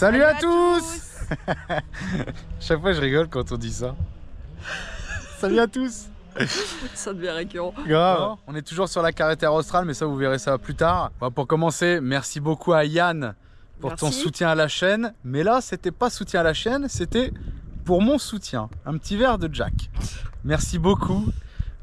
Salut à tous. Chaque fois je rigole quand on dit ça. Salut à tous. Ça devient récurrent. Grave. On est toujours sur la carretère australe, mais ça vous verrez ça plus tard. Bon, pour commencer, merci beaucoup à Yann pour ton soutien à la chaîne. Mais là, c'était pas soutien à la chaîne, c'était pour mon soutien. Un petit verre de Jack. Merci beaucoup.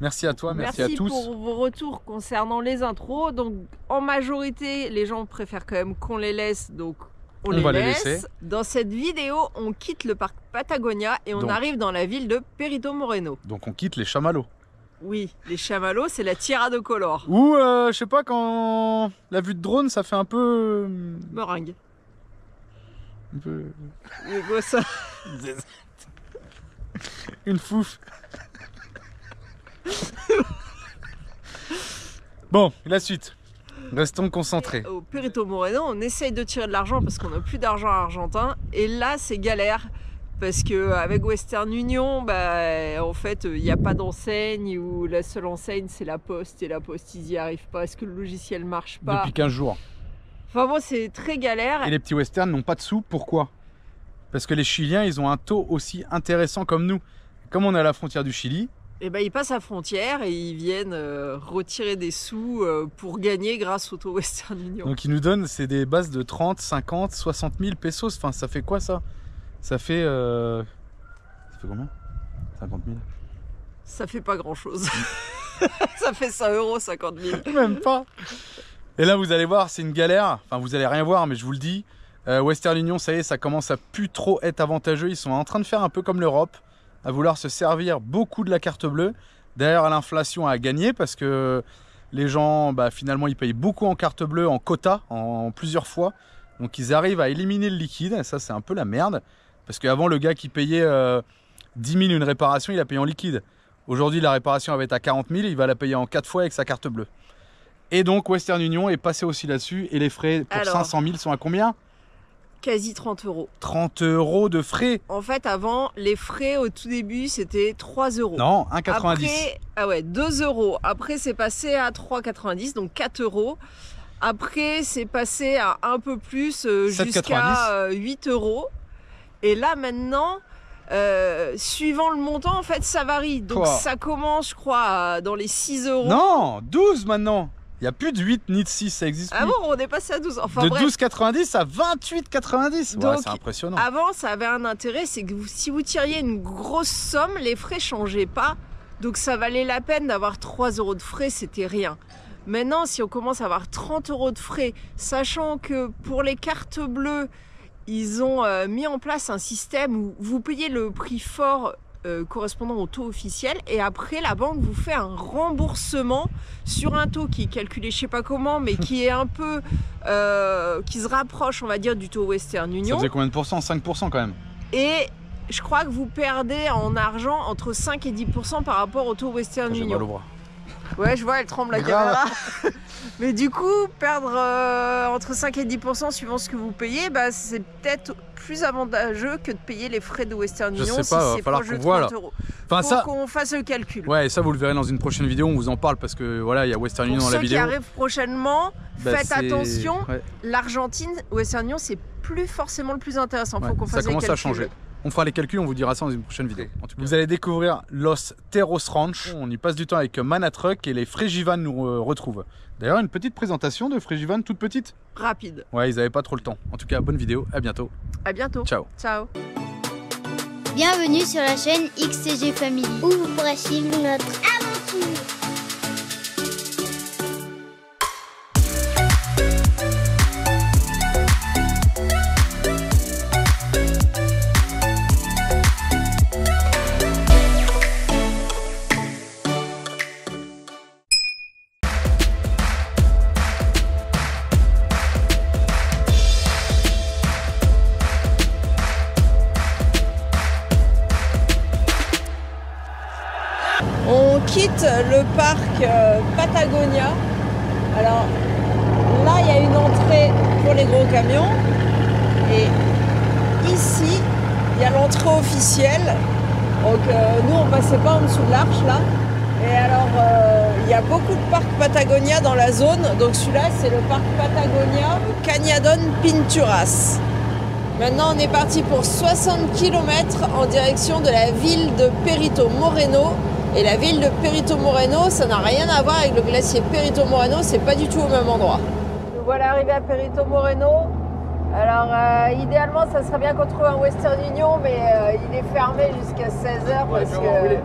Merci à toi, merci à tous. Merci pour vos retours concernant les intros. Donc, en majorité, les gens préfèrent quand même qu'on les laisse, donc on les laisse. Dans cette vidéo, on quitte le parc Patagonia et on arrive dans la ville de Perito Moreno. Donc on quitte les chamallows. Oui, les chamallows, c'est la Tierra de Color. Ou, je sais pas, quand la vue de drone, ça fait un peu... Meringue. Un peu... Mais quoi ça? Une fouf. Bon, la suite. Restons concentrés. Au Perito Moreno, on essaye de tirer de l'argent parce qu'on n'a plus d'argent argentin. Et là, c'est galère. Parce qu'avec Western Union, bah, en fait, il n'y a pas d'enseigne ou la seule enseigne, c'est la Poste. Et la Poste, ils n'y arrivent pas. Est-ce que le logiciel marche pas? Depuis 15 jours. Enfin bon, c'est très galère. Et les petits Western n'ont pas de sous. Pourquoi? Parce que les Chiliens, ils ont un taux aussi intéressant comme nous. Comme on est à la frontière du Chili, et ben, ils passent la frontière et ils viennent retirer des sous pour gagner grâce au taux Western Union. Donc ils nous donnent, c'est des bases de 30, 50, 60 000 pesos. Enfin, ça fait quoi ça? Ça fait combien? 50 000? Ça fait pas grand chose. Ça fait 100 €, 50 000. Même pas. Et là, vous allez voir, c'est une galère. Enfin, vous allez rien voir, mais je vous le dis. Western Union, ça y est, ça commence à plus trop être avantageux. Ils sont en train de faire un peu comme l'Europe, à vouloir se servir beaucoup de la carte bleue. D'ailleurs, l'inflation a gagné parce que les gens, bah, finalement, ils payent beaucoup en carte bleue, en quota, en plusieurs fois. Donc, ils arrivent à éliminer le liquide. Et ça, c'est un peu la merde. Parce qu'avant, le gars qui payait 10 000 une réparation, il a payé en liquide. Aujourd'hui, la réparation va être à 40 000. Il va la payer en 4 fois avec sa carte bleue. Et donc, Western Union est passé aussi là-dessus. Et les frais pour 500 000 sont à combien? Quasi 30 €. 30 € de frais. En fait, avant, les frais au tout début, c'était 3 €. Non, 1,90 €. Ah ouais, 2 €. Après, c'est passé à 3,90 €, donc 4 €. Après, c'est passé à un peu plus, jusqu'à 8 €. Et là, maintenant, suivant le montant, en fait, ça varie. Donc, ça commence, je crois, dans les 6 €. Non, 12 maintenant. Il n'y a plus de 8 ni de 6, ça existe plus. Ah bon, on est passé à 12. Enfin, de 12,90 à 28,90. Ouais, c'est impressionnant. Avant, ça avait un intérêt, c'est que si vous tiriez une grosse somme, les frais ne changeaient pas. Donc ça valait la peine d'avoir 3 € de frais, c'était rien. Maintenant, si on commence à avoir 30 € de frais, sachant que pour les cartes bleues, ils ont mis en place un système où vous payez le prix fort correspondant au taux officiel et après la banque vous fait un remboursement sur un taux qui est calculé je sais pas comment mais qui est un peu qui se rapproche on va dire du taux Western Union. Ça faisait combien de pourcents? 5% quand même. Et je crois que vous perdez en argent entre 5 et 10% par rapport au taux Western Union. J'ai mal au bras. Ouais, je vois, elle tremble la caméra. Mais du coup, perdre entre 5 et 10% suivant ce que vous payez, bah, c'est peut-être plus avantageux que de payer les frais de Western Union. Je sais pas, si il va falloir qu'on voit là. Enfin, ça, qu'on fasse le calcul. Ouais, et ça vous le verrez dans une prochaine vidéo, on vous en parle parce que voilà, il y a Western Union dans la vidéo. Pour ceux qui arrivent prochainement, faites attention. Ouais. L'Argentine, Western Union, c'est plus forcément le plus intéressant. Faut qu'on fasse ça commence à changer. On fera les calculs, on vous dira ça dans une prochaine vidéo. En tout cas, vous allez découvrir Los Terros Ranch. On y passe du temps avec Manatruck et les Frégivan nous retrouvent. D'ailleurs, une petite présentation de Frégivan, toute petite. Rapide. Ouais, ils n'avaient pas trop le temps. En tout cas, bonne vidéo, à bientôt. À bientôt. Ciao. Ciao. Bienvenue sur la chaîne XCG Family, où vous pourrez suivre notre aventure. On quitte le parc Patagonia. Alors là, il y a une entrée pour les gros camions. Et ici, il y a l'entrée officielle. Donc nous, on passait pas en dessous de l'arche là. Et alors, il y a beaucoup de parcs Patagonia dans la zone. Donc celui-là, c'est le parc Patagonia Cañadón Pinturas. Maintenant, on est parti pour 60 km en direction de la ville de Perito Moreno. Et la ville de Perito Moreno, ça n'a rien à voir avec le glacier Perito Moreno, c'est pas du tout au même endroit. Nous voilà arrivés à Perito Moreno. Alors, idéalement, ça serait bien qu'on trouve un Western Union, mais il est fermé jusqu'à 16h parce que...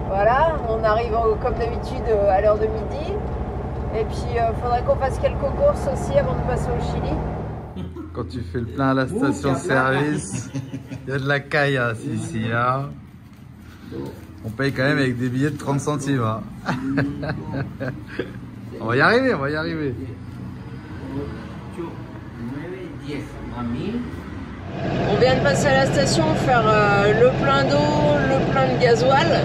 Voilà, on arrive comme d'habitude à l'heure de midi. Et puis, il faudrait qu'on fasse quelques courses aussi avant de passer au Chili. Quand tu fais le plein à la station-service, il y a de la caillasse ici. Hein. On paye quand même avec des billets de 30 centimes. Hein. On va y arriver, on va y arriver. On vient de passer à la station, faire le plein d'eau, le plein de gasoil.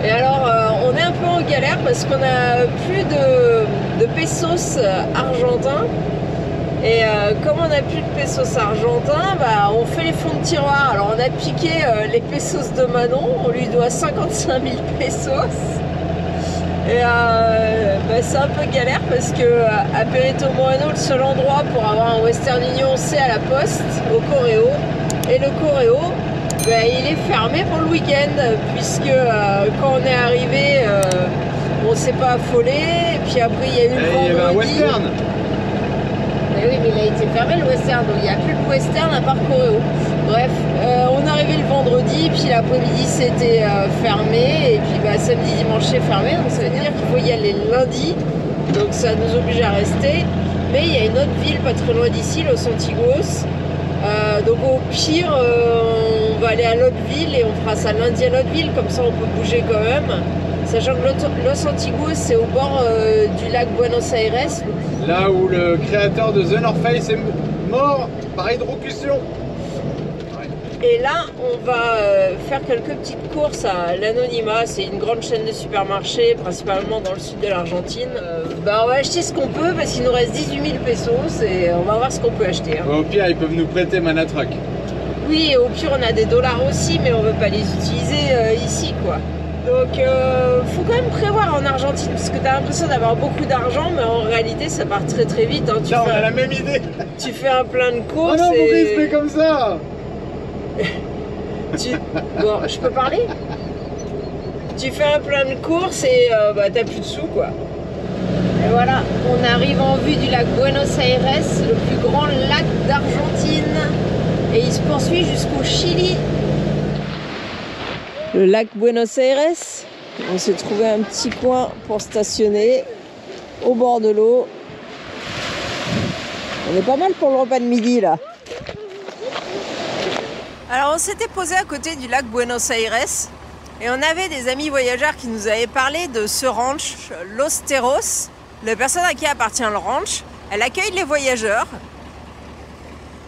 Et alors, on est un peu en galère parce qu'on a plus de pesos argentins. Et comme on n'a plus de pesos argentins, bah, on fait les fonds de tiroir. Alors on a piqué les pesos de Manon, on lui doit 55 000 pesos. Et bah, c'est un peu galère parce que à Perito Moreno, le seul endroit pour avoir un Western Union, c'est à la poste, au Correo. Et le Correo, bah, il est fermé pour le week-end puisque quand on est arrivé, on s'est pas affolé. Et puis après, il y a eu le vendredi. Il y avait un Western. Mais oui, mais il a été fermé le Western, donc il n'y a plus de Western à part Correo. Bref, on est arrivé le vendredi, puis l'après-midi c'était fermé, et puis bah, samedi, dimanche c'est fermé, donc ça veut dire qu'il faut y aller lundi, donc ça nous oblige à rester. Mais il y a une autre ville pas très loin d'ici, Los Antigos, donc au pire, on va aller à l'autre ville et on fera ça lundi à l'autre ville, comme ça on peut bouger quand même. Sachant que Los Antigos, c'est au bord du lac Buenos Aires. Là où le créateur de The North Face est mort par hydrocution. Et là, on va faire quelques petites courses à l'Anonyma. C'est une grande chaîne de supermarchés, principalement dans le sud de l'Argentine. Bah, on va acheter ce qu'on peut parce qu'il nous reste 18 000 pesos et on va voir ce qu'on peut acheter. Hein. Au pire, ils peuvent nous prêter Manatruck. Oui, au pire, on a des dollars aussi, mais on ne veut pas les utiliser ici, quoi. Donc, faut quand même prévoir en Argentine, parce que tu as l'impression d'avoir beaucoup d'argent, mais en réalité, ça part très très vite. Hein. Tiens, on a la même idée. Tu fais un plein de courses. Oh non, et... pourquoi il se fait comme ça? Bon, je peux parler? Tu fais un plein de courses et bah, t'as plus de sous, quoi. Et voilà, on arrive en vue du lac Buenos Aires, le plus grand lac d'Argentine, et il se poursuit jusqu'au Chili. Le lac Buenos Aires, on s'est trouvé un petit coin pour stationner au bord de l'eau. On est pas mal pour le repas de midi là. Alors on s'était posé à côté du lac Buenos Aires et on avait des amis voyageurs qui nous avaient parlé de ce ranch, Los Terros. La personne à qui appartient le ranch, elle accueille les voyageurs.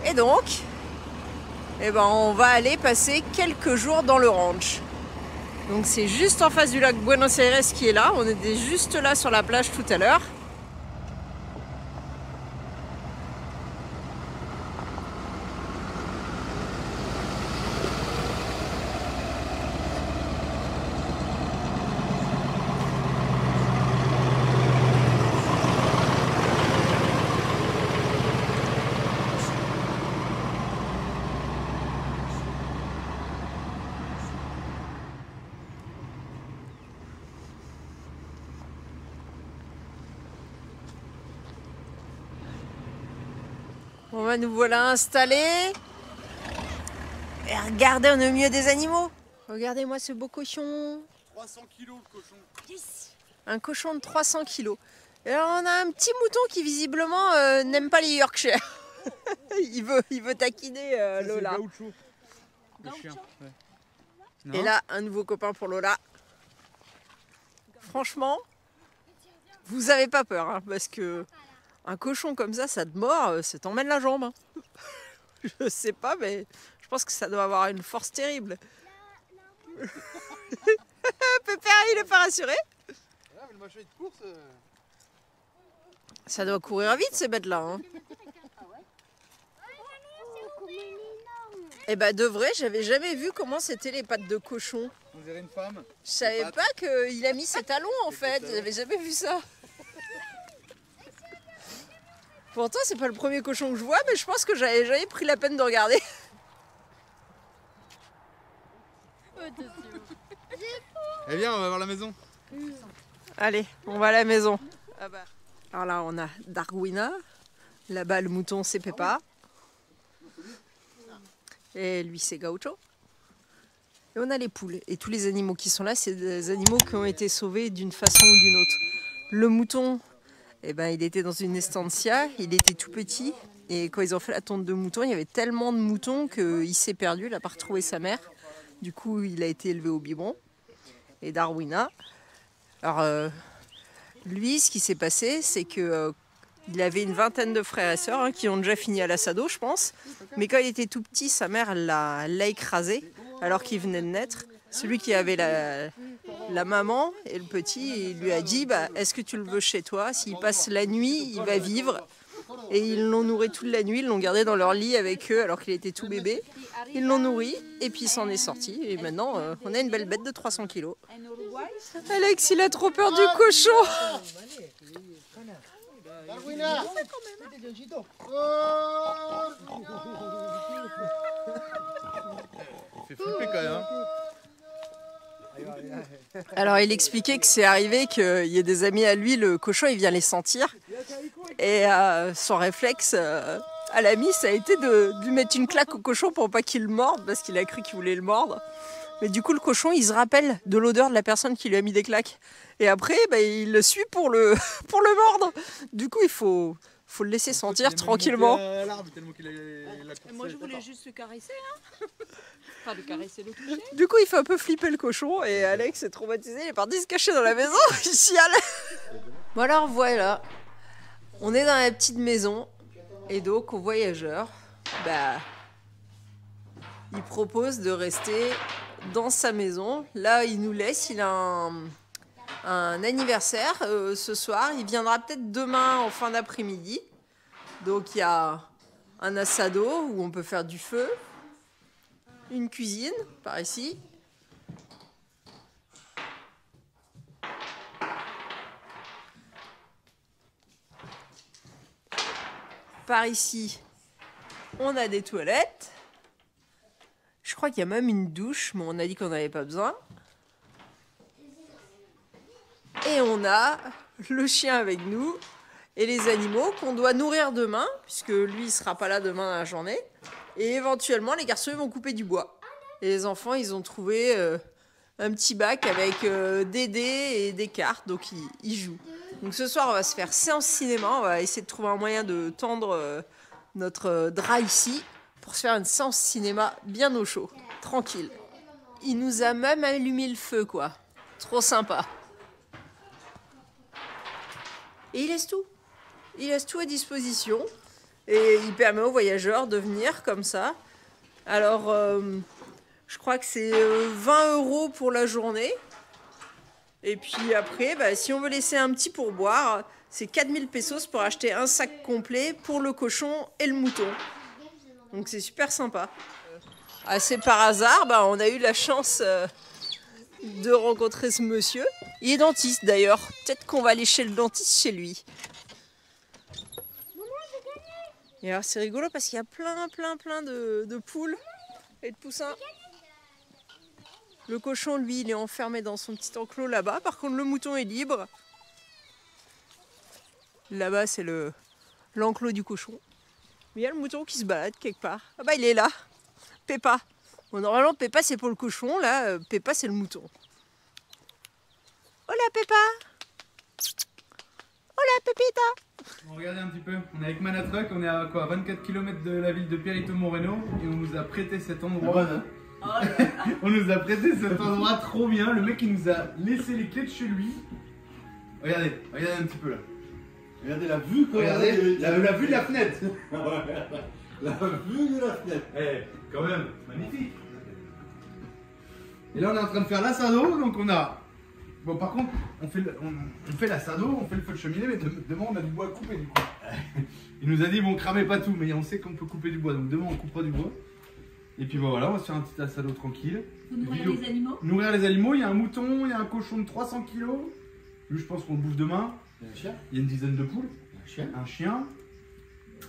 Et donc, eh ben, on va aller passer quelques jours dans le ranch. Donc c'est juste en face du lac Buenos Aires qui est là. On était juste là sur la plage tout à l'heure. Bon, bah, nous voilà installés. Et regardez, on est au milieu des animaux. Regardez-moi ce beau cochon. 300 kilos le cochon. Yes. Un cochon de 300 kilos. Et alors on a un petit mouton qui visiblement n'aime pas les Yorkshire. il veut taquiner Lola. Gaucho. Le chien. Ouais. Et là, un nouveau copain pour Lola. Franchement, vous avez pas peur, hein, parce que un cochon comme ça te mord, ça t'emmène la jambe. Hein. Je sais pas, mais je pense que ça doit avoir une force terrible. Pépère, il est pas rassuré. Ah, mais le machin de course. Ça doit courir vite ces bêtes-là. Hein. Et bah de vrai, j'avais jamais vu comment c'était les pattes de cochon. On dirait une femme. Je savais pas qu'il a mis ses talons en fait, j'avais jamais vu ça. Pourtant, c'est pas le premier cochon que je vois, mais je pense que j'avais jamais pris la peine de regarder. Eh bien, on va voir la maison. Allez, on va à la maison. Ah bah. Alors là, on a Darwina. Là-bas, le mouton, c'est Peppa. Et lui, c'est Gaucho. Et on a les poules. Et tous les animaux qui sont là, c'est des animaux qui ont été sauvés d'une façon ou d'une autre. Le mouton, eh ben, il était dans une estancia, il était tout petit. Et quand ils ont fait la tonte de moutons, il y avait tellement de moutons qu'il s'est perdu, il n'a pas retrouvé sa mère. Du coup, il a été élevé au biberon. Et Darwina, alors lui, ce qui s'est passé, c'est que il avait une vingtaine de frères et sœurs hein, qui ont déjà fini à l'assado, je pense. Mais quand il était tout petit, sa mère l'a écrasé alors qu'il venait de naître. Celui qui avait la maman et le petit, il lui a dit bah, est-ce que tu le veux chez toi? S'il passe la nuit, il va vivre. Et ils l'ont nourri toute la nuit, ils l'ont gardé dans leur lit avec eux alors qu'il était tout bébé. Ils l'ont nourri et puis il s'en est sorti. Et maintenant, on a une belle bête de 300 kilos. Alex, il a trop peur du cochon. Il fait flipper quand même. Hein. Alors il expliquait que c'est arrivé qu'il y ait des amis à lui, le cochon il vient les sentir et son réflexe à l'ami ça a été de lui mettre une claque au cochon pour pas qu'il le morde parce qu'il a cru qu'il voulait le mordre. Mais du coup le cochon il se rappelle de l'odeur de la personne qui lui a mis des claques et après bah, il le suit pour le mordre. Du coup il faut le laisser sentir tranquillement. Moi je voulais juste le caresser hein. Enfin, le caresser, le toucher. Du coup, il fait un peu flipper le cochon et Alex est traumatisé. Il est parti se cacher dans la maison. Il chiale. Bon alors voilà, on est dans la petite maison et donc au voyageur, bah, il propose de rester dans sa maison. Là, il nous laisse. Il a un anniversaire ce soir. Il viendra peut-être demain en fin d'après-midi. Donc il y a un assado où on peut faire du feu. Une cuisine, par ici. Par ici, on a des toilettes. Je crois qu'il y a même une douche, mais on a dit qu'on n'avait pas besoin. Et on a le chien avec nous et les animaux qu'on doit nourrir demain, puisque lui, il ne sera pas là demain dans la journée. Et éventuellement, les garçons ils vont couper du bois. Et les enfants, ils ont trouvé un petit bac avec des dés et des cartes, donc ils jouent. Donc ce soir, on va se faire séance cinéma. On va essayer de trouver un moyen de tendre notre drap ici pour se faire une séance cinéma bien au chaud, tranquille. Il nous a même allumé le feu, quoi. Trop sympa. Et il laisse tout. Il laisse tout à disposition. Et il permet aux voyageurs de venir comme ça. Alors, je crois que c'est 20 € pour la journée. Et puis après, bah, si on veut laisser un petit pourboire, c'est 4000 pesos pour acheter un sac complet pour le cochon et le mouton. Donc c'est super sympa. Assez par hasard, bah, on a eu la chance de rencontrer ce monsieur. Il est dentiste d'ailleurs. Peut-être qu'on va aller chez le dentiste chez lui. Et alors c'est rigolo parce qu'il y a plein de poules et de poussins. Le cochon, lui, il est enfermé dans son petit enclos là-bas. Par contre, le mouton est libre. Là-bas, c'est l'enclos du cochon. Mais il y a le mouton qui se balade quelque part. Ah bah, il est là. Peppa. Bon, normalement, Peppa, c'est pour le cochon. Là, Peppa, c'est le mouton. Hola, Peppa. Hola, Pepita. Bon, regardez un petit peu, on est avec Manatruck, on est à quoi, 24 km de la ville de Perito Moreno et on nous a prêté cet endroit. On nous a prêté cet endroit trop bien, le mec il nous a laissé les clés de chez lui. Regardez un petit peu là. Regardez la vue quoi. Regardez la vue de la fenêtre. La vue de la fenêtre. Eh, quand même, magnifique. Et là on est en train de faire l'assado, donc on a... Bon par contre, on fait l'assado, on fait le feu de cheminée, mais demain on a du bois à couper du coup. Il nous a dit bon cramez pas tout, mais on sait qu'on peut couper du bois, donc demain on coupera du bois. Et puis voilà, on va se faire un petit assado tranquille. Vous nourrir les animaux? Nourrir les animaux, il y a un mouton, il y a un cochon de 300 kg. Lui je pense qu'on le bouffe demain. Il y a un chien. Il y a une dizaine de poules. Un chien. Un chien.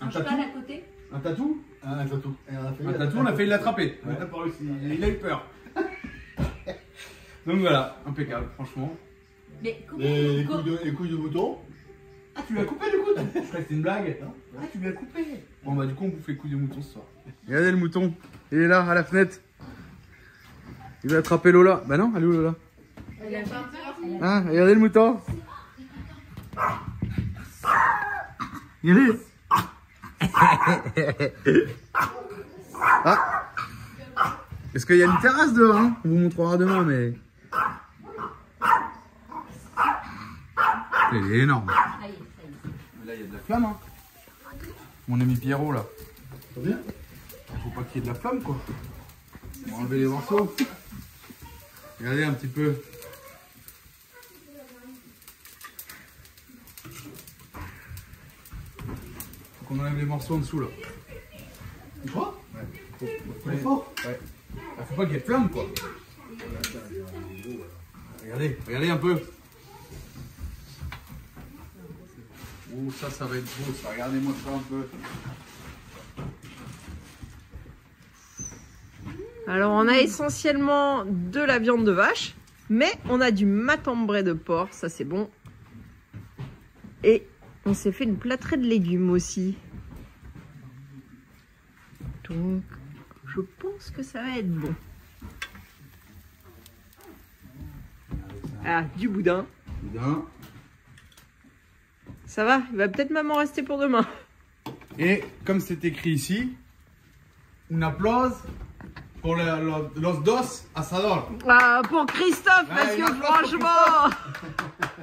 Un cheval tatou. à côté. Un tatou. Un tatou. Un tatou, on a failli l'attraper. Ouais. On n'a pas réussi. Il a eu peur. Donc voilà, impeccable, franchement. Mais comment Les couilles de mouton. Ah, tu l'as coupé du coup? Je croyais que c'était une blague. Ah, tu l'as coupé. Bon, bah, du coup, on bouffe les couilles de mouton ce soir. Regardez le mouton. Il est là, à la fenêtre. Il va attraper Lola. Bah, non, elle est où Lola? Ah, regardez le mouton. Regardez. Ah. Est-ce qu'il y a une terrasse dehors hein? On vous montrera demain, mais. Elle est énorme. Là, il y a de la flamme. Hein. Mon ami Pierrot, là. Ça va bien? Faut pas qu'il y ait de la flamme, quoi. On va enlever les morceaux. Regardez un petit peu. Faut qu'on enlève les morceaux en dessous, là. Tu crois? Ouais. Trop fort? Ouais. Ah, faut pas qu'il y ait de flamme, quoi. Regardez, regardez un peu. Oh, ça va être beau, ça. Regardez-moi ça un peu. Alors on a essentiellement de la viande de vache, mais on a du matambré de porc, ça c'est bon. Et on s'est fait une plâtrée de légumes aussi. Donc je pense que ça va être bon. Ah, du boudin. Boudin. Ça va, il va peut-être même en rester pour demain. Et comme c'est écrit ici, un applause pour los dos asador. Ah, pour Christophe, Ouais, parce une que applause pour franchement...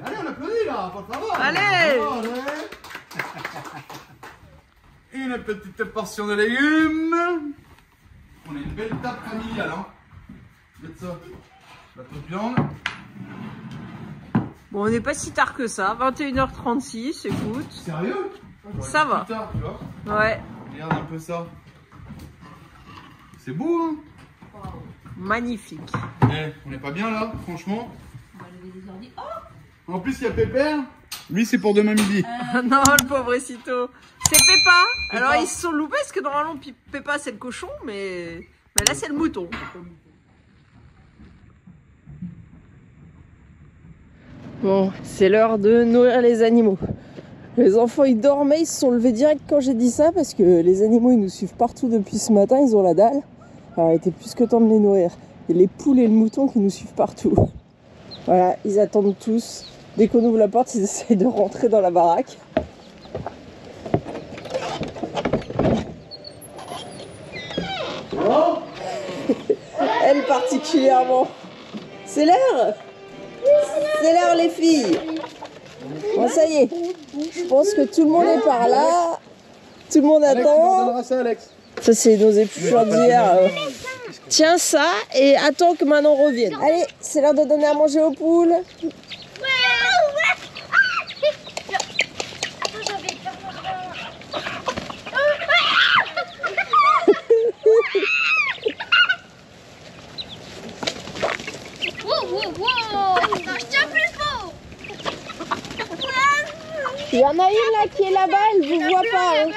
Allez, on applaudit là, por favor. Allez. Une petite portion de légumes. On a une belle table familiale, hein. Faites ça. La petite viande. Bon, on n'est pas si tard que ça, 21h36, écoute. Sérieux? Ça va. Plus tard, tu vois. Ouais, Regarde un peu ça. C'est beau, hein. magnifique. Eh, on n'est pas bien là, franchement. On va lever les ordi. Oh, En plus, il y a Pépère. Lui, c'est pour demain midi. Non, le pauvre Cito. C'est Peppa. Alors, ils se sont loupés parce que normalement, Peppa, c'est le cochon, mais là, c'est le mouton. Bon, c'est l'heure de nourrir les animaux. Les enfants, ils dormaient, ils se sont levés direct quand j'ai dit ça parce que les animaux, ils nous suivent partout depuis ce matin, ils ont la dalle. Alors, il était plus que temps de les nourrir. Et les poules et le mouton qui nous suivent partout. Voilà, ils attendent tous. Dès qu'on ouvre la porte, ils essayent de rentrer dans la baraque. Elle particulièrement. C'est l'heure. C'est l'heure les filles. Bon ça y est. Je pense que tout le monde est par là. Tout le monde attend. Ça, Alex. Ça c'est nos épluchures d'hier. Tiens ça et attends que Manon revienne. Allez, c'est l'heure de donner à manger aux poules. Il y en a une là qui est là-bas, elle vous voit pas. Hein.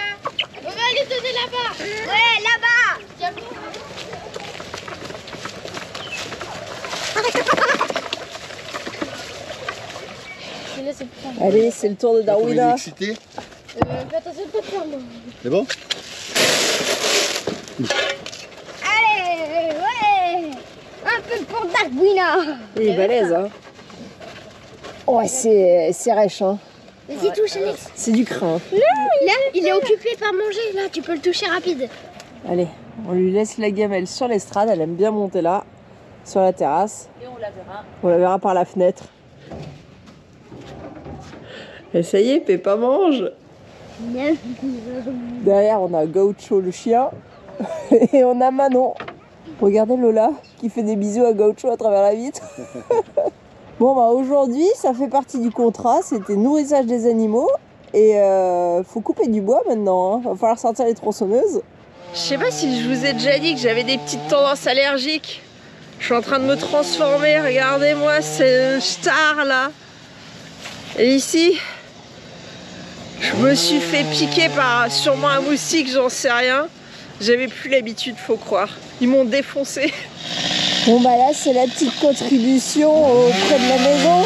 On va les donner là-bas. Ouais, là-bas. Allez, c'est le tour de Darwina. Excité. Fais attention de pas te faire mal. C'est bon? Allez, ouais. Un peu pour Darwina. Il est balèze, hein. Ouais, c'est rêche, hein. Vas-y, touche, Alex. C'est du crin. Là, il est occupé par manger. Là, tu peux le toucher rapide. Allez, on lui laisse la gamelle sur l'estrade. Elle aime bien monter là, sur la terrasse. et on la verra. On la verra par la fenêtre. Et ça y est, Peppa mange. Derrière, on a Gaucho le chien. Et on a Manon. Regardez Lola qui fait des bisous à Gaucho à travers la vitre. Bon, bah aujourd'hui, ça fait partie du contrat. C'était nourrissage des animaux. Et faut couper du bois maintenant. Hein. Va falloir sortir les tronçonneuses. Je sais pas si je vous ai déjà dit que j'avais des petites tendances allergiques. Je suis en train de me transformer. Regardez-moi, c'est une star là. Et ici, Je me suis fait piquer par sûrement un moustique, j'en sais rien. J'avais plus l'habitude, faut croire. Ils m'ont défoncé. Bon bah là c'est la petite contribution auprès de la maison.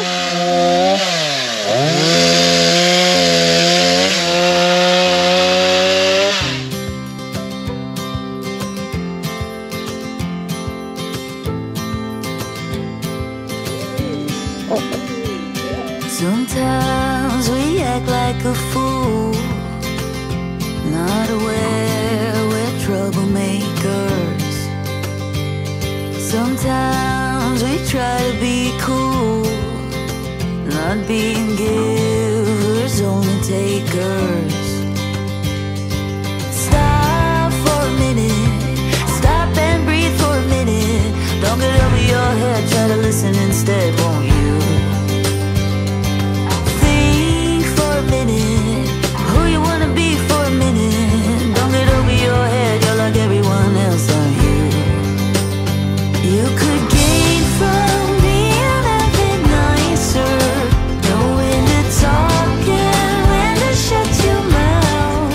Sometimes we act like a fool, not aware we're troublemakers. Sometimes we try to be cool, not being givers, only takers. Stop for a minute, stop and breathe for a minute. Don't get over your head, try to listen instead, won't you? Who you wanna be for a minute? Don't get over your head, you're like everyone else, aren't you? You could gain from being a bit nicer, know when to talk and when to shut your mouth.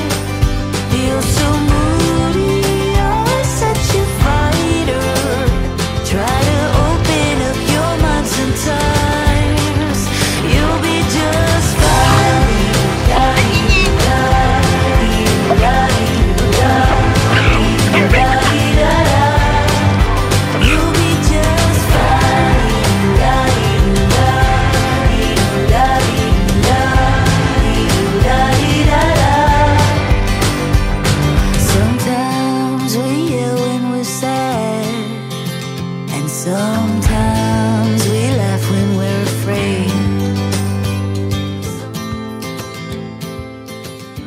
You're so moody, always such a fighter. Try to open up your mind sometimes, you'll be just fine. Sometimes we yell when we're sad, and sometimes we laugh when we're afraid.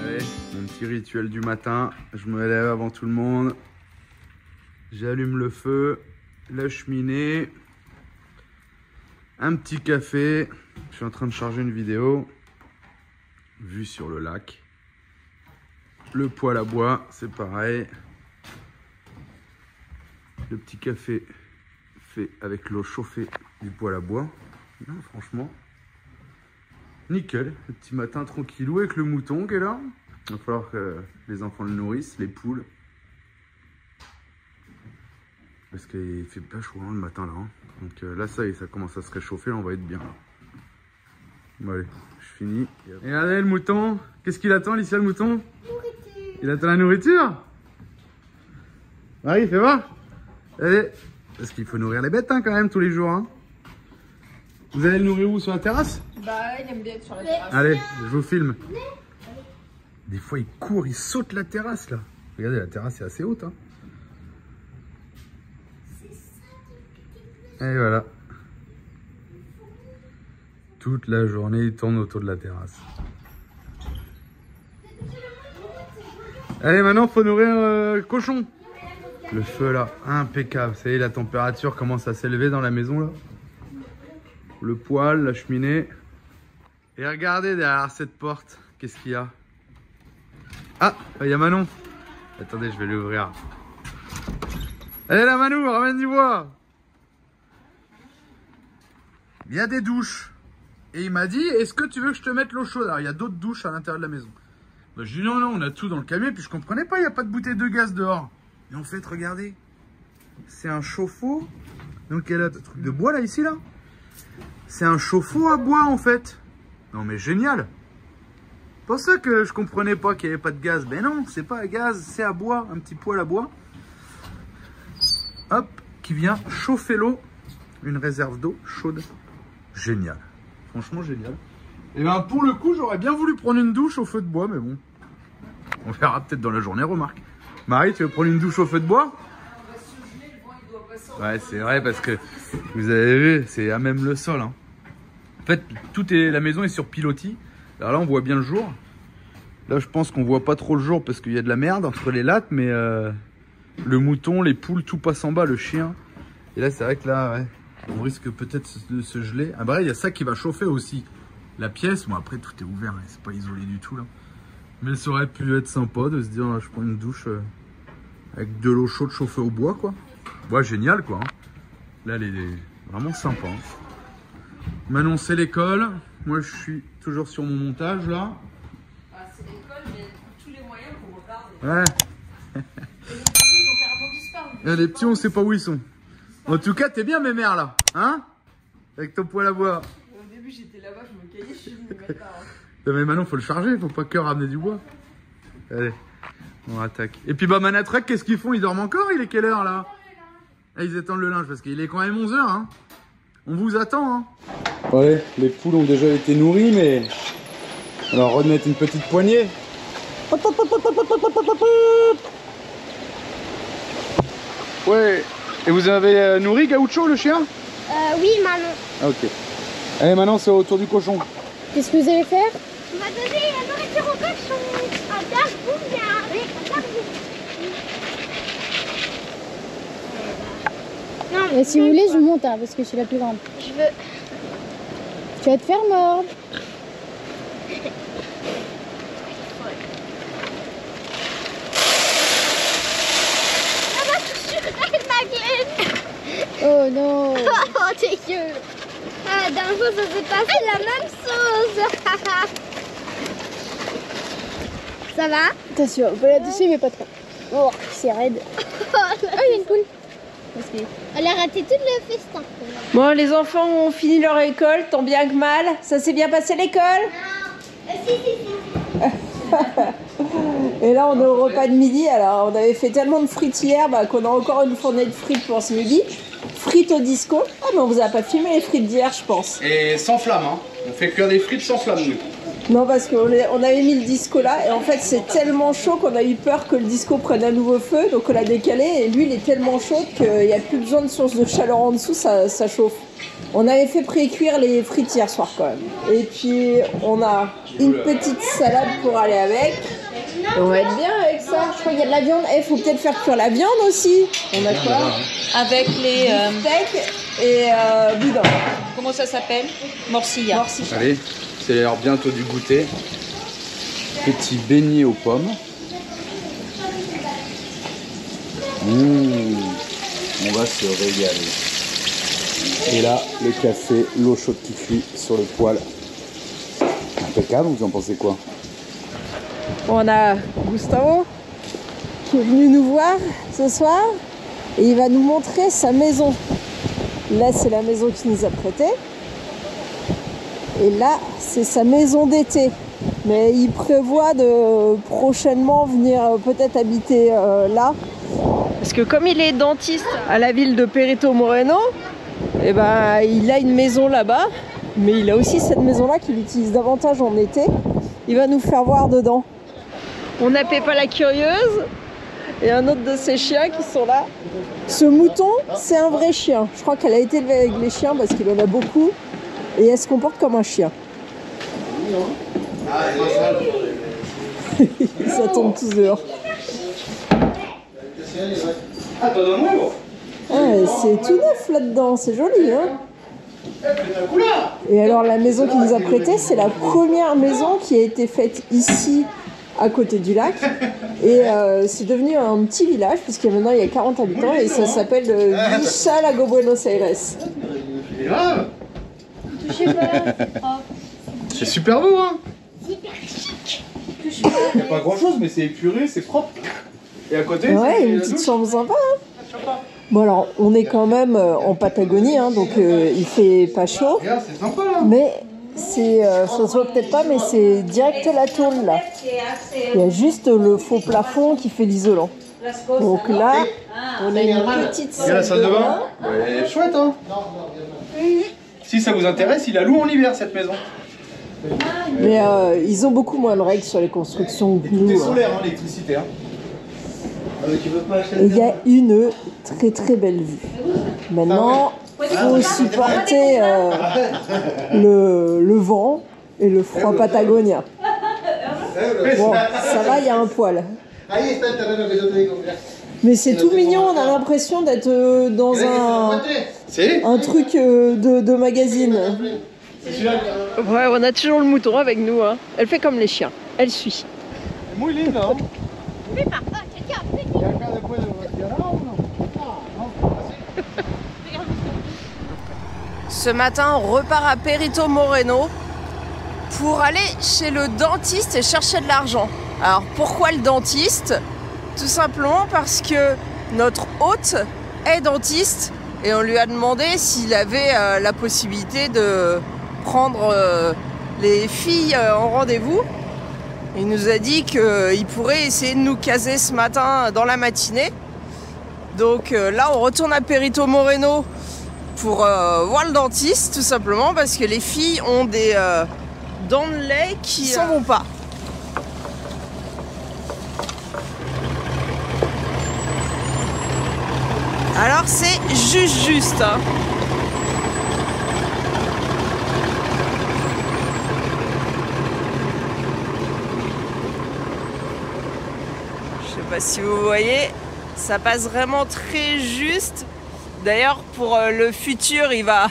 Allez, mon petit rituel du matin, je me lève avant tout le monde, j'allume le feu, la cheminée, un petit café, je suis en train de charger une vidéo, vue sur le lac, le poêle à bois, c'est pareil, le petit café fait avec l'eau chauffée du poêle à bois, non, franchement, nickel, le petit matin tranquillou avec le mouton qui est là. Il va falloir que les enfants le nourrissent, les poules. Parce qu'il fait pas chaud hein, le matin là. Hein. Donc là ça y est, ça commence à se réchauffer, là on va être bien. Bon allez, je finis. Et regardez le mouton, qu'est-ce qu'il attend Alicia le mouton? Nourriture. Il attend la nourriture? Marie, fais voir. Allez, parce qu'il faut nourrir les bêtes hein, quand même tous les jours. Hein. Vous allez le nourrir où? Sur la terrasse? Bah, il aime bien être sur la terrasse. Allez, je vous filme. Des fois, il court, il saute la terrasse, là. Regardez, la terrasse est assez haute, hein. Et voilà. Toute la journée, il tourne autour de la terrasse. Allez, maintenant, il faut nourrir le cochon. Le feu, là, impeccable. Ça y est, la température commence à s'élever dans la maison, là. Le poêle, la cheminée. Et regardez derrière cette porte, qu'est-ce qu'il y a? Ah, il y a Manon. Attendez, je vais l'ouvrir. Allez là Manon, ramène du bois. Il y a des douches. Et il m'a dit, est-ce que tu veux que je te mette l'eau chaude? Alors il y a d'autres douches à l'intérieur de la maison. Bah, je dis non, on a tout dans le camion. Puis je comprenais pas, il n'y a pas de bouteille de gaz dehors. Et en fait, regardez. C'est un chauffe-eau. Donc il y a le truc de bois là, ici là. C'est un chauffe-eau à bois en fait. Non mais génial. Pour ça que je comprenais pas qu'il n'y avait pas de gaz. Ben non, c'est pas à gaz, c'est à bois, un petit poêle à bois. Hop, qui vient chauffer l'eau. Une réserve d'eau chaude. Génial. Franchement génial. Et ben pour le coup, j'aurais bien voulu prendre une douche au feu de bois, mais bon. On verra peut-être dans la journée, remarque. Marie, tu veux prendre une douche au feu de bois? Ouais, c'est vrai parce que vous avez vu, c'est à même le sol. Hein. En fait, la maison est sur pilotis. Alors là, on voit bien le jour. Là, je pense qu'on voit pas trop le jour parce qu'il y a de la merde entre les lattes, mais le mouton, les poules, tout passe en bas, le chien. Et là, c'est vrai que là, ouais, on risque peut-être de se geler. Ah bah là, il y a ça qui va chauffer aussi. La pièce, bon après, tout est ouvert, hein, c'est pas isolé du tout là. Mais ça aurait pu être sympa de se dire, je prends une douche avec de l'eau chaude chauffée au bois, quoi. Ouais, génial, quoi. Hein. Là, elle est vraiment sympa. Hein. Manon, c'est l'école. Moi, je suis toujours sur mon montage, là. Ouais. Les petits, on sait pas où ils sont. En tout cas, t'es bien mémère là, hein? Avec ton poêle à bois. Au début, j'étais là-bas, je me caillais, je suis venue me mettre là. Non, mais maintenant, faut le charger, faut pas que ramener du bois. Allez, on attaque. Et puis, bah, Manatrack, qu'est-ce qu'ils font? Ils dorment encore? Il est quelle heure là? Ah, ils étendent le linge parce qu'il est quand même 11 h, hein. On vous attend, hein. Ouais, les poules ont déjà été nourries, mais on va leur remettre une petite poignée. Ouais. Et vous avez nourri Gaucho, le chien? Oui, Manon. Ah, ok. Allez, maintenant c'est au tour du cochon. Qu'est-ce que vous allez faire? On va donner la nourriture au cochon. Un gargouillard. Oui, un gargouillard. Non, si vous voulez, je monte hein, parce que je suis la plus grande. Je veux. Tu vas te faire mordre. Ça va toucher Madeleine. Oh non. Oh dégueu. Ah, d'un jour ça s'est passé la même chose. Ça va? Attention, on peut la toucher mais pas trop. Oh, c'est raide. Oh, il y a une poule. Elle a raté tout le festin. Bon, les enfants ont fini leur école, tant bien que mal. Ça s'est bien passé l'école? Non. Si. Et là, on est au repas de midi. Alors, on avait fait tellement de frites hier qu'on a encore une fournée de frites pour ce midi. Frites au disco. Ah, mais on vous a pas filmé les frites d'hier, je pense. Et sans flamme, hein. On fait que des frites sans flamme, nous. Non, parce qu'on avait mis le disco là, et en fait c'est tellement chaud qu'on a eu peur que le disco prenne un nouveau feu, donc on l'a décalé, et l'huile est tellement chaude qu'il n'y a plus besoin de source de chaleur en dessous, ça chauffe. On avait fait pré-cuire les frites hier soir quand même. Et puis on a une petite salade pour aller avec. Et on va être bien avec ça. Je crois qu'il y a de la viande. Il faut peut-être faire cuire la viande aussi. On a quoi? Avec les... steak et boudin. comment ça s'appelle? Morcilla. Allez, c'est l'heure bientôt du goûter. Petit beignet aux pommes. On va se régaler. Et là, le café, l'eau chaude qui cuit sur le poêle. Impeccable, vous en pensez quoi? On a Gustavo qui est venu nous voir ce soir et il va nous montrer sa maison. Là, c'est la maison qu'il nous a prêtée. Et là, c'est sa maison d'été. Mais il prévoit de prochainement venir peut-être habiter là. Parce que comme il est dentiste à la ville de Perito Moreno, eh ben, il a une maison là-bas. Mais il a aussi cette maison-là qu'il utilise davantage en été. Il va nous faire voir dedans. On a Peppa la curieuse et un autre de ses chiens qui sont là. Ce mouton, c'est un vrai chien. Je crois qu'elle a été élevée avec les chiens parce qu'il en a beaucoup. Et elle se comporte comme un chien. Ils s'attendent tous dehors. C'est tout neuf là-dedans, c'est joli, hein. Et alors la maison qu'il nous a prêtée, c'est la première maison qui a été faite ici, à côté du lac. Et c'est devenu un petit village, puisqu'il maintenant il y a 40 habitants, et ça s'appelle Villa Lago Buenos Aires. C'est super beau, hein. Il n'y a pas grand chose, mais c'est épuré, c'est propre. Et à côté, ouais, une petite chambre sympa, hein. Bon alors, on est quand même en Patagonie, hein, donc il fait pas chaud. Regarde, c'est sympa là. Mais c'est, ça se voit peut-être pas, mais c'est direct la tôle là. Il y a juste le faux plafond qui fait l'isolant. Donc là, on a une petite Il y a la salle de bain. Elle est chouette, hein. Si ça vous intéresse, il la loue en hiver cette maison. Mais ils ont beaucoup moins de règles sur les constructions que nous. C'est solaire, hein, l'électricité. Hein. Il y a une très très belle vue. Maintenant, il faut supporter le vent et le froid patagonien. Bon, ça va, il y a un poil. Mais c'est tout mignon, on a l'impression d'être dans un truc de magazine. Ouais, on a toujours le mouton avec nous, hein. Elle fait comme les chiens, elle suit. Muy lindo. Ce matin, on repart à Perito Moreno pour aller chez le dentiste et chercher de l'argent. Alors pourquoi le dentiste? Tout simplement parce que notre hôte est dentiste et on lui a demandé s'il avait la possibilité de prendre les filles en rendez-vous. Il nous a dit qu'il pourrait essayer de nous caser ce matin dans la matinée. Donc là on retourne à Perito Moreno pour voir le dentiste, tout simplement parce que les filles ont des dents de lait qui s'en vont pas. Alors c'est juste hein. Je sais pas si vous voyez, ça passe vraiment très juste. D'ailleurs pour le futur il va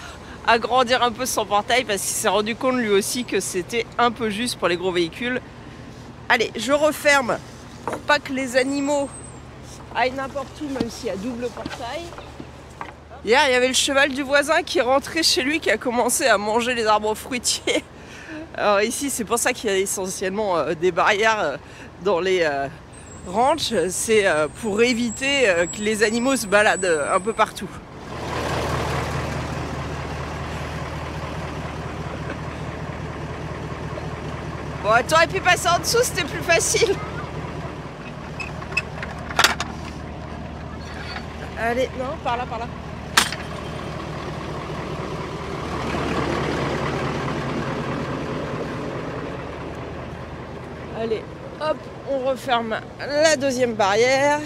agrandir un peu son portail parce qu'il s'est rendu compte lui aussi que c'était un peu juste pour les gros véhicules. Allez, je referme pour pas que les animaux aille n'importe où, même s'il y a double portail. Hier, il y avait le cheval du voisin qui est rentré chez lui, qui a commencé à manger les arbres fruitiers. Alors ici, c'est pour ça qu'il y a essentiellement des barrières dans les ranchs. C'est pour éviter que les animaux se baladent un peu partout. Bon, t'aurais pu passer en dessous, c'était plus facile. Allez, non, par là, par là. Allez, hop, on referme la deuxième barrière.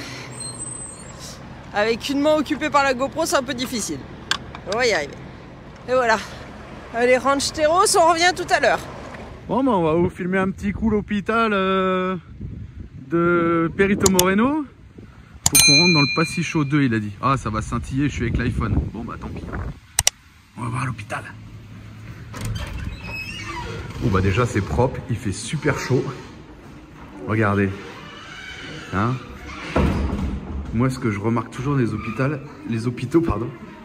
Avec une main occupée par la GoPro, c'est un peu difficile. On va y arriver. Et voilà. Allez, Ranch Terros, on revient tout à l'heure. Bon, ben, on va vous filmer un petit coup l'hôpital de Perito Moreno. Faut qu'on rentre dans le Passicho 2, il a dit. Ah, ça va scintiller, je suis avec l'iPhone. Bon, bah tant pis. On va voir l'hôpital. Bon, bah déjà, c'est propre. Il fait super chaud. Regardez. Hein? Moi, ce que je remarque toujours dans les hôpitaux,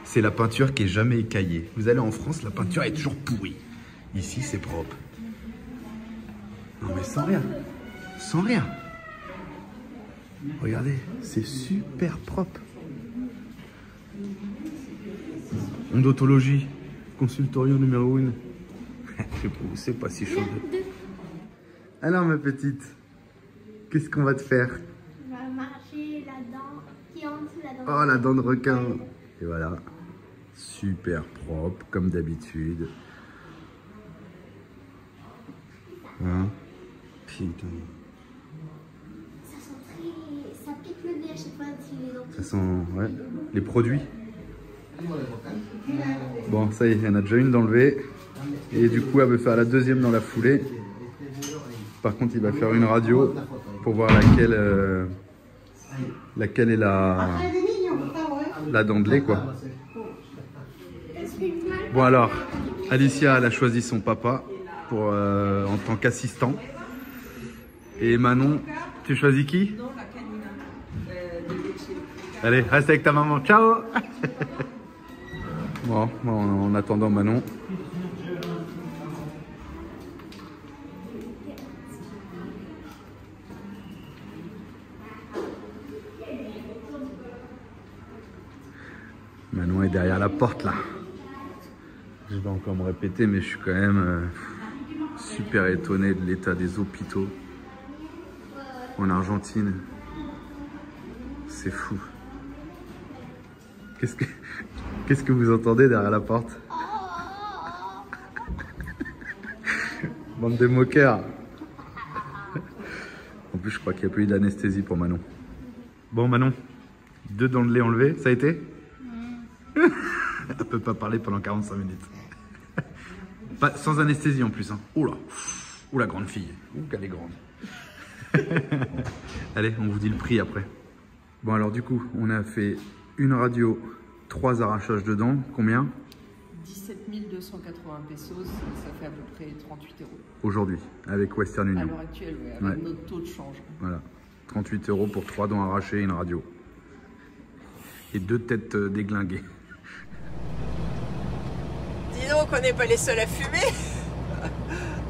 c'est la peinture qui est jamais écaillée. Vous allez en France, la peinture est toujours pourrie. Ici, c'est propre. Non, mais sans rien. Sans rien. Regardez, c'est super propre. Odontologie, consultorium numéro 1. C'est pas si chaud. Alors ma petite, qu'est-ce qu'on va te faire? On va marcher la dent qui entre la dent. Oh, la dent de requin. Et voilà, super propre comme d'habitude. Hein? Putain. Ça pique le nez à chaque fois si les dents. Ça sent, ouais, les produits. Bon, ça y est, il y en a déjà une d'enlevée. Et du coup, elle veut faire la deuxième dans la foulée. Par contre, il va faire une radio pour voir laquelle est la dent de lait, quoi. Bon alors, Alicia, elle a choisi son papa pour, en tant qu'assistant. Et Manon, tu choisis qui? Allez, reste avec ta maman. Ciao. Bon, en attendant Manon. Manon est derrière la porte là. Je vais encore me répéter, mais je suis quand même super étonné de l'état des hôpitaux en Argentine. C'est fou. Qu'est-ce que vous entendez derrière la porte? Bande de moqueurs. En plus, je crois qu'il n'y a pas eu d'anesthésie pour Manon. Bon, Manon, 2 dents de lait enlevées, ça a été? Elle peut pas parler pendant 45 minutes. Pas, sans anesthésie en plus. Hein. Oula, la grande fille. Ouh, qu'elle est grande. Allez, on vous dit le prix après. Bon, alors du coup, on a fait une radio, 3 arrachages de dents. Combien? 17 280 pesos, ça fait à peu près 38 euros. Aujourd'hui, avec Western Union. À l'heure actuelle, oui, avec notre taux de change. Voilà, 38 euros pour 3 dents arrachées et une radio. Et 2 têtes déglinguées. Dis donc, on n'est pas les seuls à fumer.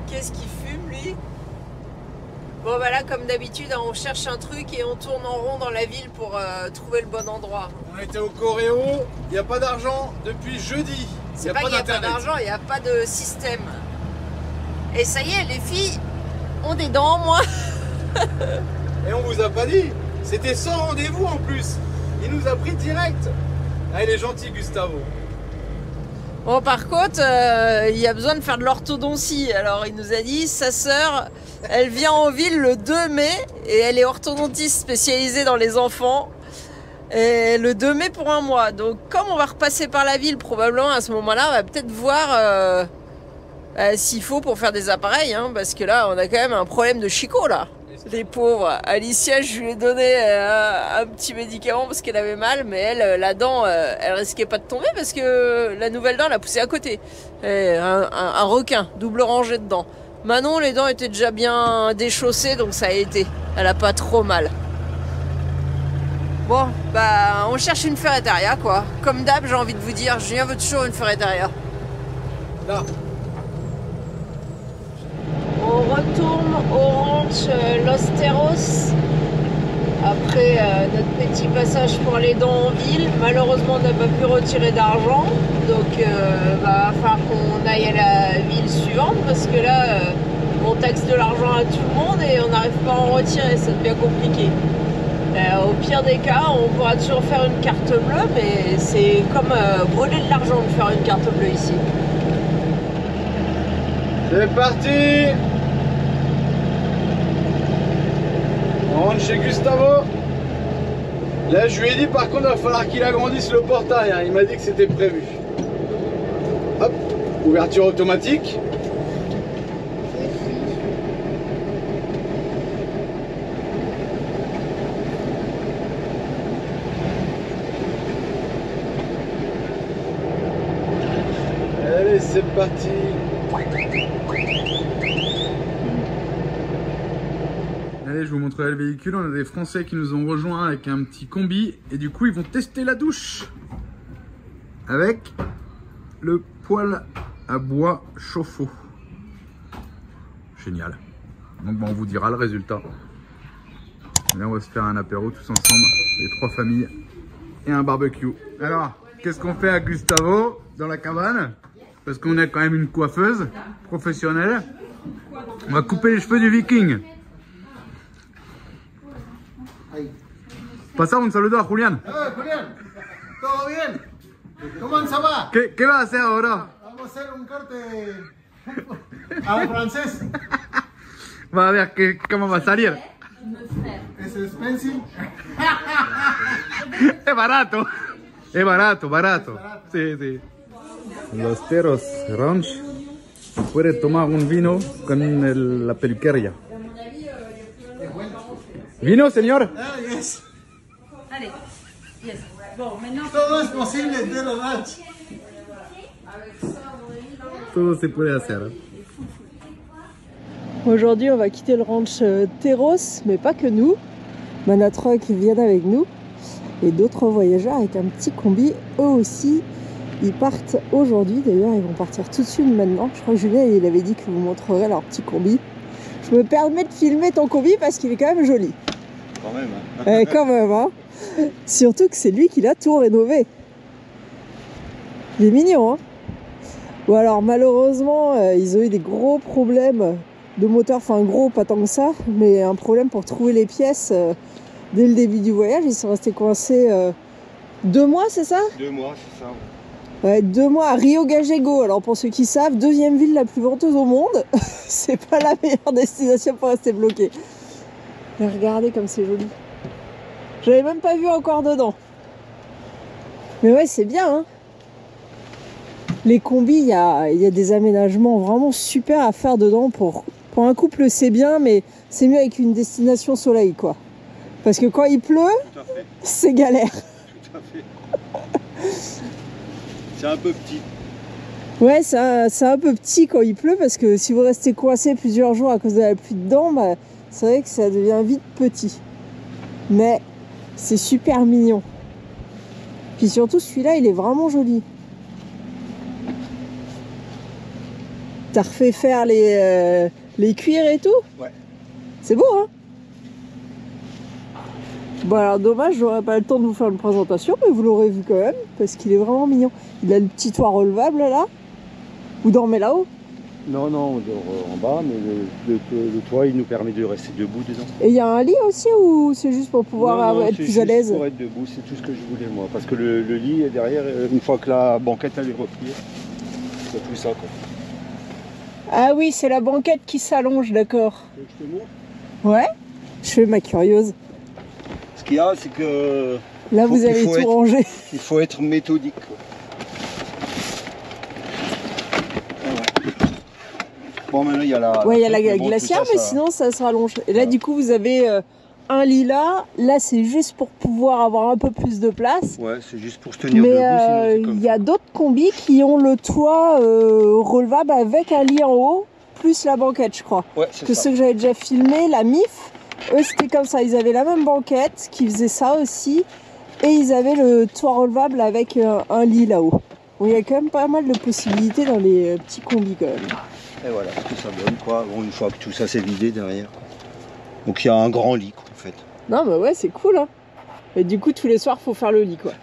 Qu'est-ce qu'il fume, lui? Bon bah là comme d'habitude on cherche un truc et on tourne en rond dans la ville pour trouver le bon endroit. On était au Coréo, il n'y a pas d'argent depuis jeudi. C'est pas qu'il n'y a pas d'argent, il n'y a pas de système. Et ça y est, les filles ont des dents en moins. Et on vous a pas dit, c'était sans rendez-vous en plus. Il nous a pris direct. Ah, il est gentil Gustavo. Bon par contre, il y a besoin de faire de l'orthodontie. Alors il nous a dit, sa sœur, elle vient en ville le 2 mai et elle est orthodontiste spécialisée dans les enfants. Et le 2 mai pour un mois. Donc comme on va repasser par la ville probablement à ce moment-là, on va peut-être voir s'il faut pour faire des appareils. Hein, parce que là, on a quand même un problème de chicot là. Les pauvres. Alicia, je lui ai donné un petit médicament parce qu'elle avait mal, mais elle, la dent, elle risquait pas de tomber parce que la nouvelle dent l'a poussée à côté. Un requin, double rangée de dents. Manon, les dents étaient déjà bien déchaussées, donc ça a été. Elle a pas trop mal. Bon, bah, on cherche une ferretaria, quoi. Comme d'hab, j'ai envie de vous dire, Julien veut toujours une ferretaria. Là. On retourne au ranch Los Terros après notre petit passage pour les dents en ville. Malheureusement, on n'a pas pu retirer d'argent, donc va falloir qu'on aille à la ville suivante parce que là, on taxe de l'argent à tout le monde et on n'arrive pas à en retirer, ça devient compliqué. Au pire des cas, on pourra toujours faire une carte bleue, mais c'est comme brûler de l'argent de faire une carte bleue ici. C'est parti. On rentre chez Gustavo. Là, je lui ai dit par contre, il va falloir qu'il agrandisse le portail. Hein. Il m'a dit que c'était prévu. Hop, ouverture automatique. Allez, c'est parti. Allez, je vous montrerai le véhicule. On a des Français qui nous ont rejoints avec un petit combi. Et du coup, ils vont tester la douche. Avec le poêle à bois chauffe-eau. Génial. Donc, bon, on vous dira le résultat. Là, on va se faire un apéro tous ensemble. Les 3 familles. Et un barbecue. Alors, qu'est-ce qu'on fait à Gustavo dans la cabane? Parce qu'on a quand même une coiffeuse professionnelle. On va couper les cheveux du viking. Pasa un saludo a Julián. Julián, ¿todo bien? ¿Cómo ça va? ¿Qué va a hacer ahora? Vamos a hacer un corte al francés. Va a ver cómo va a salir. Es expensive. Es barato. Es barato, barato. Sí, sí. Los Terros Ranch. Puede tomar un vino con la peluquería. ¿Vino, señor? Ah, yes. Allez, yes. Bon, maintenant... Todo es posible de los ranch. Todo se puede hacer. Aujourd'hui, on va quitter le ranch Terros, mais pas que nous. Manatroc viennent avec nous et d'autres voyageurs avec un petit combi. Eux aussi, ils partent aujourd'hui. D'ailleurs, ils vont partir tout de suite maintenant. Je crois que Julien, il avait dit qu'il vous montrerait leur petit combi. Je me permets de filmer ton combi parce qu'il est quand même joli. Quand même. Hein. Quand même, hein. Surtout que c'est lui qui l'a tout rénové. Il est mignon, hein. Ou alors malheureusement, ils ont eu des gros problèmes de moteur, enfin gros, pas tant que ça, mais un problème pour trouver les pièces dès le début du voyage. Ils sont restés coincés 2 mois, c'est ça? 2 mois, c'est ça. Ouais, 2 mois à Rio Gagego. Alors pour ceux qui savent, 2e ville la plus venteuse au monde. C'est pas la meilleure destination pour rester bloqué. Mais regardez comme c'est joli. J'avais même pas vu encore dedans. Mais ouais, c'est bien, hein. Les combis, il y a des aménagements vraiment super à faire dedans. Pour un couple, c'est bien, mais c'est mieux avec une destination soleil, quoi. Parce que quand il pleut, c'est galère. Tout à fait. C'est un peu petit. Ouais, c'est un peu petit quand il pleut, parce que si vous restez coincé plusieurs jours à cause de la pluie dedans, bah, c'est vrai que ça devient vite petit. Mais c'est super mignon. Puis surtout, celui-là, il est vraiment joli. T'as refait faire les cuirs et tout? Ouais. C'est beau, hein? Bon alors dommage, j'aurais pas le temps de vous faire une présentation, mais vous l'aurez vu quand même, parce qu'il est vraiment mignon. Il a le petit toit relevable là. Vous dormez là-haut? Non, non, on dort en bas, mais le toit, il nous permet de rester debout dedans. Et il y a un lit aussi, ou c'est juste pour pouvoir être plus à l'aise? Pour être debout, c'est tout ce que je voulais moi. Parce que le lit est derrière, une fois que la banquette elle est repliée, c'est plus ça quoi. Ah oui, c'est la banquette qui s'allonge, d'accord. Tu veux que je te montre? Ouais, je fais ma curieuse. Ce qu'il y a, c'est que... Là, vous avez tout rangé. Il faut être méthodique. Quoi. Bon, maintenant, il y a la... Ouais, il y a la glacière, mais sinon, ça se rallonge. Et là, du coup, vous avez un lit là. Là, c'est juste pour pouvoir avoir un peu plus de place. Ouais, c'est juste pour se tenir debout. Mais il y a d'autres combis qui ont le toit relevable avec un lit en haut, plus la banquette, je crois. Ouais, c'est ça. Que ceux que j'avais déjà filmé, la MIF, eux, c'était comme ça. Ils avaient la même banquette, qui faisait ça aussi. Et ils avaient le toit relevable avec un lit là-haut. Bon, il y a quand même pas mal de possibilités dans les petits combis quand même. Et voilà ce que ça donne quoi, bon, une fois que tout ça s'est vidé derrière. Donc il y a un grand lit quoi, en fait. Non mais ouais, c'est cool hein. Et du coup tous les soirs faut faire le lit quoi.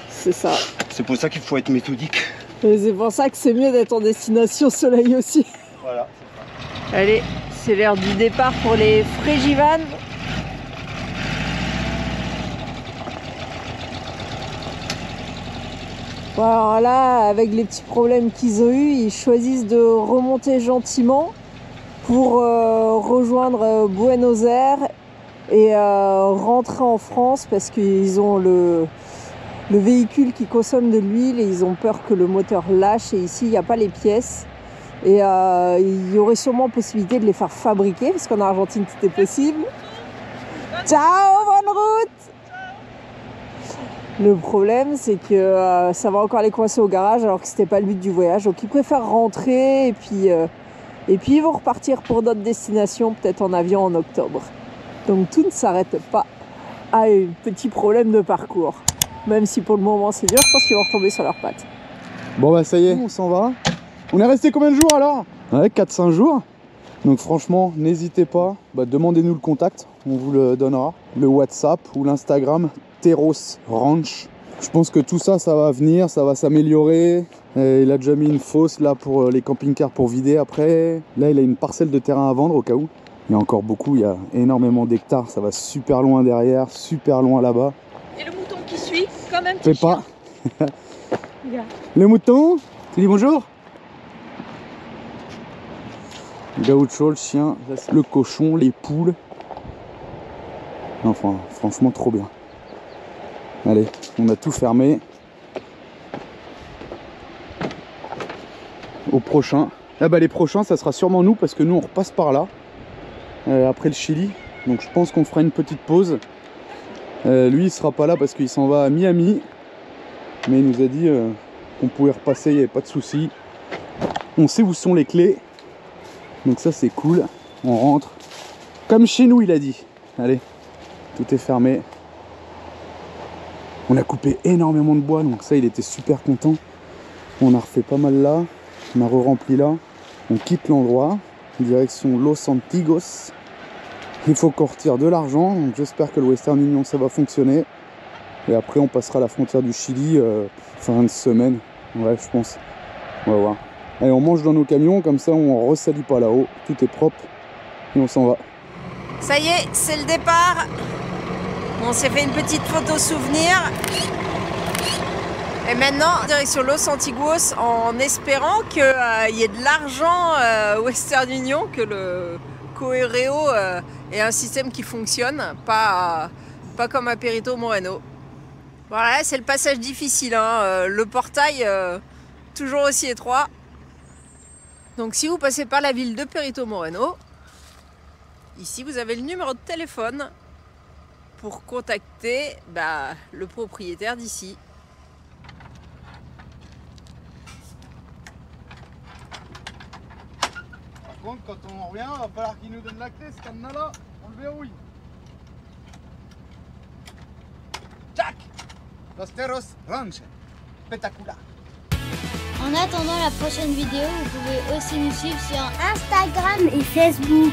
C'est ça. C'est pour ça qu'il faut être méthodique. Et c'est pour ça que c'est mieux d'être en destination soleil aussi. Voilà, c'est ça. Allez, c'est l'heure du départ pour les Frégivan. Bon alors là, avec les petits problèmes qu'ils ont eu, ils choisissent de remonter gentiment pour rejoindre Buenos Aires et rentrer en France parce qu'ils ont le véhicule qui consomme de l'huile et ils ont peur que le moteur lâche et ici il n'y a pas les pièces. Et il y aurait sûrement possibilité de les faire fabriquer parce qu'en Argentine tout est possible. Ciao, bonne route! Le problème, c'est que ça va encore les coincer au garage alors que c'était pas le but du voyage. Donc ils préfèrent rentrer et puis ils vont repartir pour d'autres destinations, peut-être en avion en octobre. Donc tout ne s'arrête pas à un petit problème de parcours. Même si pour le moment c'est dur, je pense qu'ils vont retomber sur leurs pattes. Bon bah ça y est, on s'en va. On est resté combien de jours alors? Ouais, 4-5 jours. Donc franchement, n'hésitez pas, demandez-nous le contact, on vous le donnera. Le WhatsApp ou l'Instagram. Terros Ranch. Je pense que tout ça, ça va venir, ça va s'améliorer. Il a déjà mis une fosse là pour les camping-cars pour vider après. Là, il a une parcelle de terrain à vendre au cas où. Il y a encore beaucoup, il y a énormément d'hectares. Ça va super loin derrière, super loin là-bas. Et le mouton qui suit, quand même. Fais pas. Le mouton, tu dis bonjour. Gaucho, le chien, le cochon, les poules. Enfin, franchement, trop bien. Allez, on a tout fermé. Au prochain. Ah bah les prochains, ça sera sûrement nous parce que nous on repasse par là. Après le Chili. Donc je pense qu'on fera une petite pause. Lui il sera pas là parce qu'il s'en va à Miami. Mais il nous a dit qu'on pouvait repasser, il n'y avait pas de souci. On sait où sont les clés. Donc ça c'est cool. On rentre. Comme chez nous il a dit. Allez, tout est fermé. On a coupé énormément de bois, donc ça il était super content. On a refait pas mal là, on a re-rempli là. On quitte l'endroit, direction Los Antigos. Il faut qu'on retire de l'argent, donc j'espère que le Western Union ça va fonctionner. Et après on passera à la frontière du Chili fin de semaine. Ouais, je pense. On va voir. Allez, on mange dans nos camions, comme ça on ressalit pas là-haut. Tout est propre et on s'en va. Ça y est, c'est le départ. On s'est fait une petite photo souvenir. Et maintenant, direction Los Antigos, en espérant qu'il y ait de l'argent Western Union, que le Coereo ait un système qui fonctionne, pas comme à Perito Moreno. Voilà, c'est le passage difficile, hein. Le portail toujours aussi étroit. Donc si vous passez par la ville de Perito Moreno, ici vous avez le numéro de téléphone pour contacter le propriétaire d'ici. Par contre, quand on revient, il va falloir qu'il nous donne la clé, ce cadenas-là, on le verrouille. Jack! Los Terros Ranch. Spectaculaire. En attendant la prochaine vidéo, vous pouvez aussi nous suivre sur Instagram et Facebook.